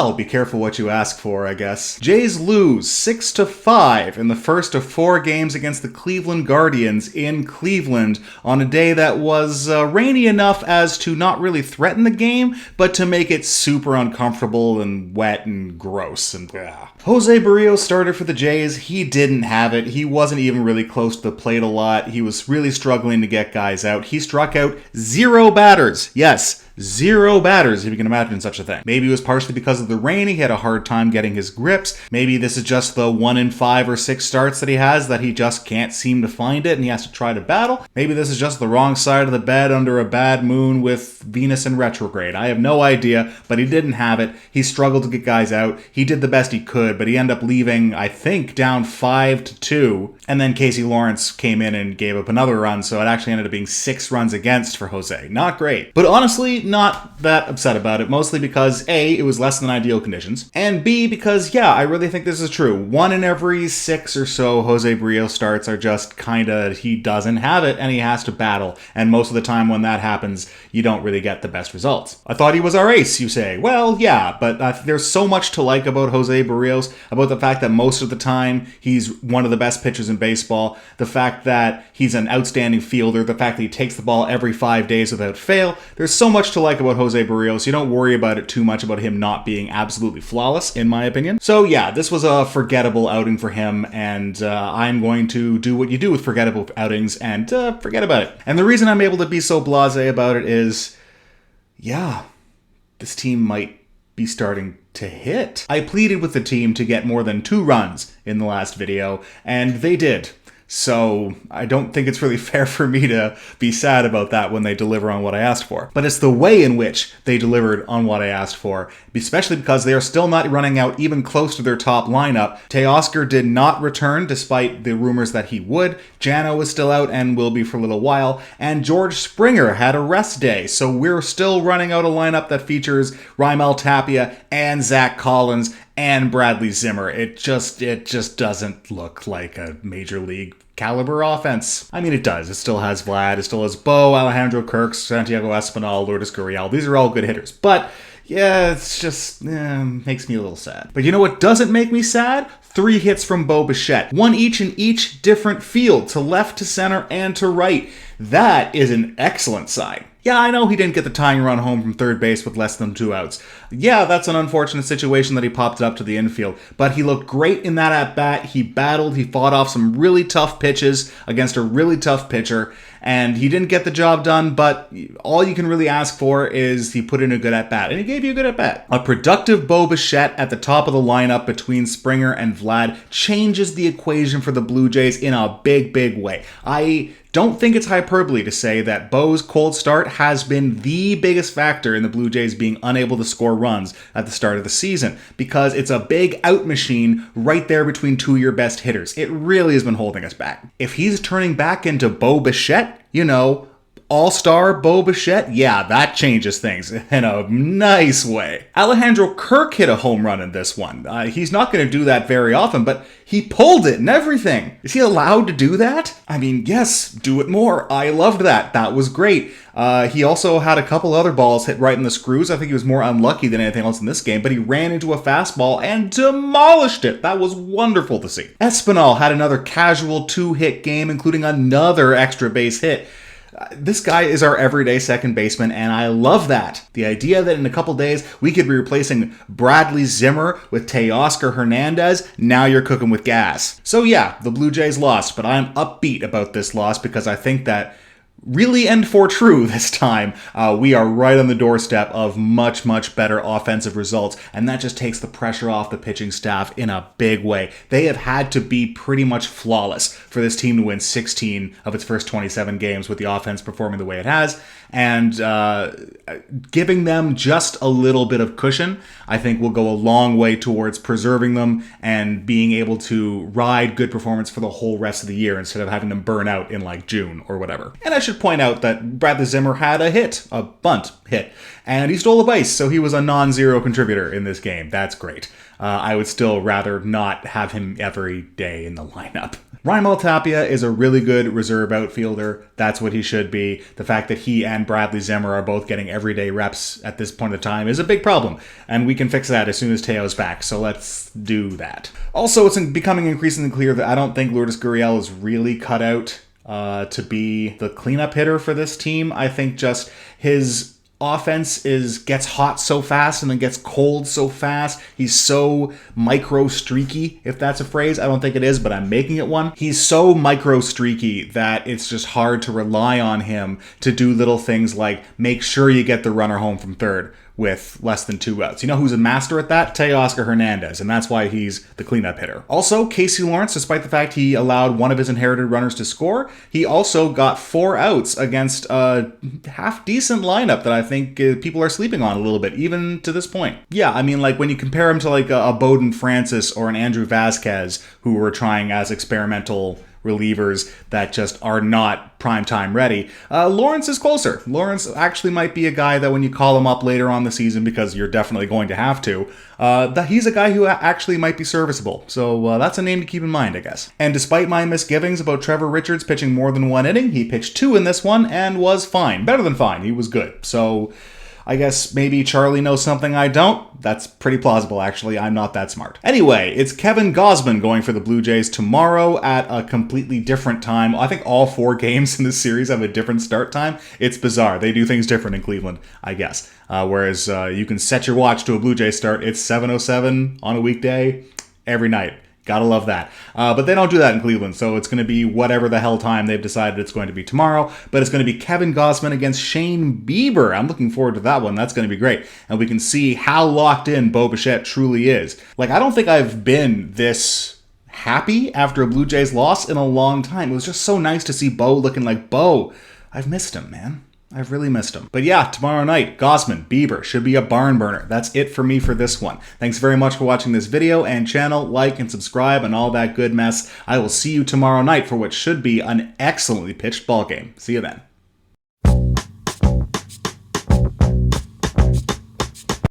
Well, be careful what you ask for, I guess. Jays lose 6-5 in the first of 4 games against the Cleveland Guardians in Cleveland on a day that was rainy enough as to not really threaten the game, but to make it super uncomfortable and wet and gross and Jose Barrios started for the Jays. He didn't have it. He wasn't even really close to the plate a lot. He was really struggling to get guys out. He struck out 0 batters. Yes, 0 batters, if you can imagine such a thing. Maybe it was partially because of the rain. He had a hard time getting his grips. Maybe this is just the 1 in 5 or 6 starts that he has that he just can't seem to find it and he has to try to battle. Maybe this is just the wrong side of the bed under a bad moon with Venus in retrograde. I have no idea, but he didn't have it. He struggled to get guys out. He did the best he could, but he ended up leaving, I think, down 5-2. And then Casey Lawrence came in and gave up another run, so it actually ended up being 6 runs against for Jose. Not great. But honestly, not that upset about it, mostly because A, it was less than ideal conditions, and B, because, yeah, I really think this is true. 1 in every 6 or so Jose Barrios starts are just kinda, he doesn't have it and he has to battle, and most of the time when that happens, you don't really get the best results. I thought he was our ace, you say. Well, yeah, but there's so much to like about Jose Barrios, about the fact that most of the time he's one of the best pitchers in baseball, the fact that he's an outstanding fielder, the fact that he takes the ball every 5 days without fail. There's so much to like about Jose Barrios. You don't worry about it too much about him not being absolutely flawless, in my opinion. So yeah, this was a forgettable outing for him, and I'm going to do what you do with forgettable outings and forget about it. And the reason I'm able to be so blasé about it is, yeah, this team might be starting to hit. I pleaded with the team to get more than 2 runs in the last video, and they did. So I don't think it's really fair for me to be sad about that when they deliver on what I asked for. But it's the way in which they delivered on what I asked for, especially because they are still not running out even close to their top lineup. Teoscar did not return despite the rumors that he would. Jano is still out and will be for a little while. And George Springer had a rest day. So we're still running out a lineup that features Raimel Tapia and Zach Collins and Bradley Zimmer. It just doesn't look like a major league caliber offense. I mean, it does. It still has Vlad, it still has Bo, Alejandro Kirk, Santiago Espinal, Lourdes Gurriel. These are all good hitters. But yeah, it's just makes me a little sad. But you know what doesn't make me sad? 3 hits from Bo Bichette. 1 each in each different field, to left, to center, and to right. That is an excellent sign. Yeah, I know he didn't get the tying run home from third base with less than 2 outs. Yeah, that's an unfortunate situation that he popped it up to the infield. But he looked great in that at-bat. He battled, he fought off some really tough pitches against a really tough pitcher. And he didn't get the job done, but all you can really ask for is he put in a good at-bat. And he gave you a good at-bat. A productive Bo Bichette at the top of the lineup between Springer and Vlad changes the equation for the Blue Jays in a big, big way. I don't think it's hyperbole to say that Bo's cold start has been the biggest factor in the Blue Jays being unable to score runs at the start of the season, because it's a big out machine right there between 2 of your best hitters. It really has been holding us back. If he's turning back into Bo Bichette, you know, all-star Bo Bichette, yeah, that changes things in a nice way. Alejandro Kirk hit a home run in this one. He's not going to do that very often, but he pulled it and everything. Is he allowed to do that? I mean, yes, do it more. I loved that. That was great. He also had a couple other balls hit right in the screws. I think he was more unlucky than anything else in this game, but he ran into a fastball and demolished it. That was wonderful to see. Espinal had another casual 2-hit game, including another extra base hit. This guy is our everyday second baseman, and I love that. The idea that in a couple days we could be replacing Bradley Zimmer with Teoscar Hernandez, now you're cooking with gas. So yeah, the Blue Jays lost, but I'm upbeat about this loss because I think that really and for true this time, we are right on the doorstep of much, much better offensive results, and that just takes the pressure off the pitching staff in a big way. They have had to be pretty much flawless for this team to win 16 of its first 27 games with the offense performing the way it has, and giving them just a little bit of cushion, I think will go a long way towards preserving them and being able to ride good performance for the whole rest of the year instead of having them burn out in like June or whatever. And I should point out that Bradley Zimmer had a bunt hit, and he stole a base, so he was a non-zero contributor in this game. That's great. I would still rather not have him every day in the lineup. Raimel Tapia is a really good reserve outfielder. That's what he should be. The fact that he and Bradley Zimmer are both getting everyday reps at this point of time is a big problem, and we can fix that as soon as Teo's back, so let's do that. Also, it's becoming increasingly clear that I don't think Lourdes Gurriel is really cut out to be the cleanup hitter for this team. I think just his offense gets hot so fast and then gets cold so fast. He's so micro streaky, if that's a phrase. I don't think it is, but I'm making it one. He's so micro streaky that it's just hard to rely on him to do little things like make sure you get the runner home from third with less than 2 outs. You know who's a master at that? Teoscar Hernandez, and that's why he's the cleanup hitter. Also, Casey Lawrence, despite the fact he allowed one of his inherited runners to score, he also got 4 outs against a half-decent lineup that I think people are sleeping on a little bit, even to this point. Yeah, I mean, like, when you compare him to, like, a Bowden Francis or an Andrew Vasquez, who were trying as experimental relievers that just are not primetime ready, Lawrence is closer. Lawrence actually might be a guy that when you call him up later on the season, because you're definitely going to have to, that he's a guy who actually might be serviceable. So that's a name to keep in mind, I guess. And despite my misgivings about Trevor Richards pitching more than 1 inning, he pitched 2 in this one and was fine. Better than fine. He was good. So I guess maybe Charlie knows something I don't. That's pretty plausible, actually. I'm not that smart. Anyway, it's Kevin Gausman going for the Blue Jays tomorrow at a completely different time. I think all 4 games in this series have a different start time. It's bizarre. They do things different in Cleveland, I guess. Whereas you can set your watch to a Blue Jays start. It's 7:07 on a weekday every night. Gotta love that. But they don't do that in Cleveland, so it's going to be whatever the hell time they've decided it's going to be tomorrow. But it's going to be Kevin Gausman against Shane Bieber. I'm looking forward to that one. That's going to be great. And we can see how locked in Bo Bichette truly is. Like, I don't think I've been this happy after a Blue Jays loss in a long time. It was just so nice to see Bo looking like Bo. I've missed him, man. I've really missed him. But yeah, tomorrow night, Gausman, Bieber, should be a barn burner. That's it for me for this one. Thanks very much for watching this video and channel, like and subscribe and all that good mess. I will see you tomorrow night for what should be an excellently pitched ball game. See you then.